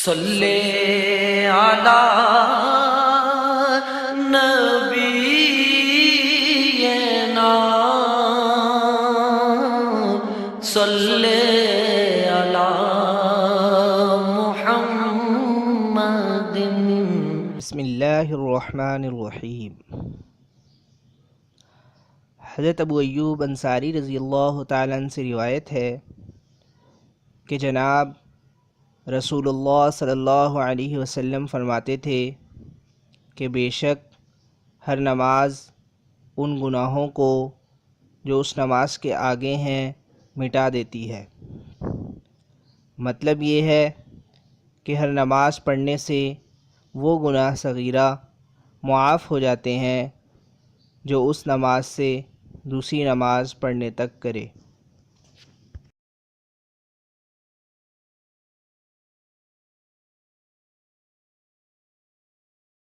صلی علی نبینا صلی علی محمد۔ بسم اللہ الرحمن الرحیم۔ حضرت ابو ایوب انصاری رضی اللہ تعالیٰ عنہ سے روایت ہے کہ جناب رسول اللہ صلی اللہ علیہ وسلم فرماتے تھے کہ بے شک ہر نماز ان گناہوں کو جو اس نماز کے آگے ہیں مٹا دیتی ہے۔ مطلب یہ ہے کہ ہر نماز پڑھنے سے وہ گناہ صغیرہ معاف ہو جاتے ہیں جو اس نماز سے دوسری نماز پڑھنے تک کرے۔